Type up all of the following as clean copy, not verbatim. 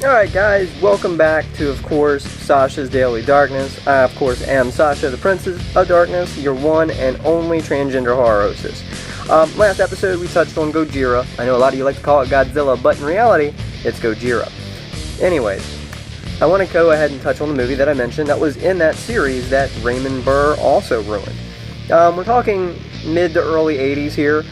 Alright guys, welcome back to, of course, Sashas Daily Darkness. I, of course, am Sasha, the Princess of Darkness, your one and only transgender horror hostess. Last episode we touched on Gojira. I know a lot of you like to call it Godzilla, but in reality, it's Gojira. Anyways, I want to go ahead and touch on the movie that I mentioned that was in that series that Raymond Burr also ruined. We're talking mid to early 80s here.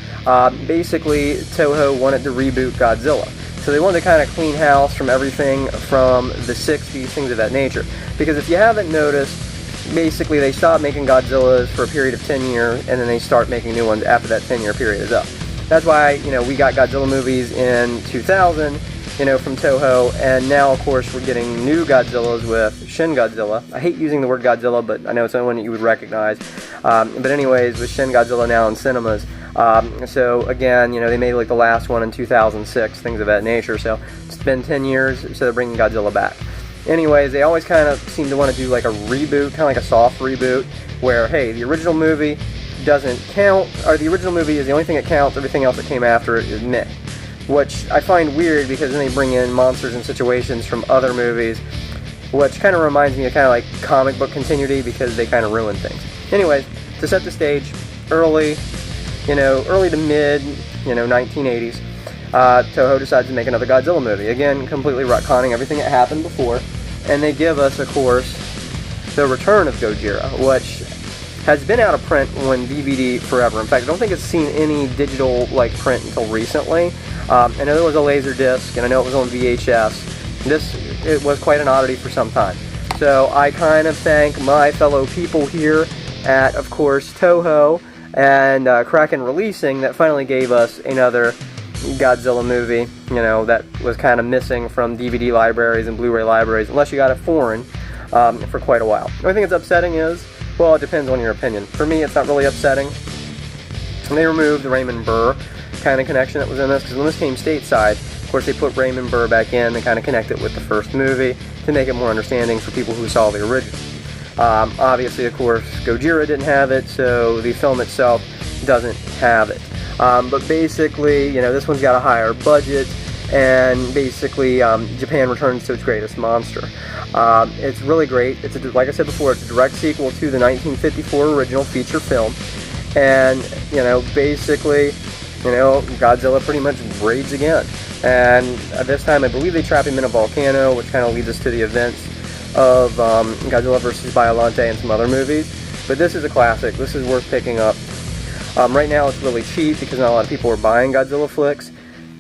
Basically, Toho wanted to reboot Godzilla. So they wanted to kind of clean house from everything from the 60s, things of that nature. Because if you haven't noticed, basically they stopped making Godzillas for a period of 10 years, and then they start making new ones after that 10-year period is up. That's why, we got Godzilla movies in 2000, from Toho, and now, of course, we're getting new Godzillas with Shin Godzilla. I hate using the word Godzilla, but I know it's the only one that you would recognize. But anyways, with Shin Godzilla now in cinemas. So again, they made like the last one in 2006, things of that nature. So it's been 10 years, so they're bringing Godzilla back. Anyways, they always kind of seem to want to do like a reboot, kind of like a soft reboot, where, hey, the original movie doesn't count, or the original movie is the only thing that counts, everything else that came after it is meh. Which I find weird, because then they bring in monsters and situations from other movies, which kind of reminds me of kind of like comic book continuity, because they kind of ruin things. Anyways, to set the stage, early to mid, 1980s, Toho decides to make another Godzilla movie. Again, completely retconning everything that happened before, and they give us, of course, The Return of Gojira, which has been out of print on DVD forever. In fact, I don't think it's seen any digital print until recently. I know there was a laser disc, and I know it was on VHS. It was quite an oddity for some time. So I kind of thank my fellow people here at, of course, Toho and Kraken Releasing that finally gave us another Godzilla movie, that was kind of missing from DVD libraries and Blu-ray libraries, unless you got it foreign, for quite a while. The only thing that's upsetting is, well, it depends on your opinion. For me, it's not really upsetting. And they removed the Raymond Burr kind of connection that was in this, because when this came stateside, of course, they put Raymond Burr back in and kind of connect it with the first movie to make it more understanding for people who saw the original. Obviously, of course, Gojira didn't have it, so the film itself doesn't have it. But basically, this one's got a higher budget, and basically, Japan returns to its greatest monster. It's really great. Like I said before, it's a direct sequel to the 1954 original feature film, and, basically, Godzilla pretty much raids again. And this time, I believe they trap him in a volcano, which kind of leads us to the events of Godzilla vs. Biollante and some other movies. But this is a classic. This is worth picking up. Right now it's really cheap because not a lot of people are buying Godzilla flicks,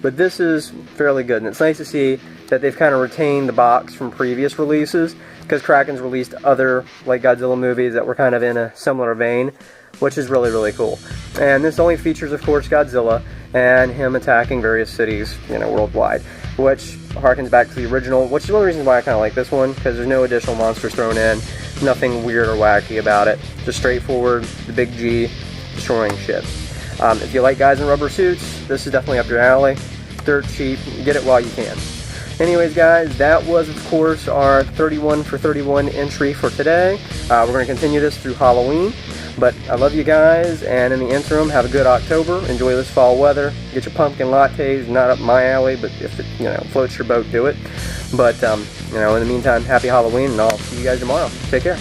but this is fairly good, and it's nice to see that they've kind of retained the box from previous releases, because Kraken's released other Godzilla movies that were kind of in a similar vein, which is really, really cool. And this only features, of course, Godzilla and him attacking various cities, worldwide, which harkens back to the original, which is one of the reasons why I kind of like this one, because there's no additional monsters thrown in, nothing weird or wacky about it, just straightforward, the big G, destroying shit. If you like guys in rubber suits, this is definitely up your alley. Dirt cheap, get it while you can. Anyways, guys, that was, of course, our 31 for 31 entry for today. We're going to continue this through Halloween. But I love you guys, and in the interim, have a good October. Enjoy this fall weather. Get your pumpkin lattes. Not up my alley, but if it floats your boat, do it. But in the meantime, happy Halloween, and I'll see you guys tomorrow. Take care.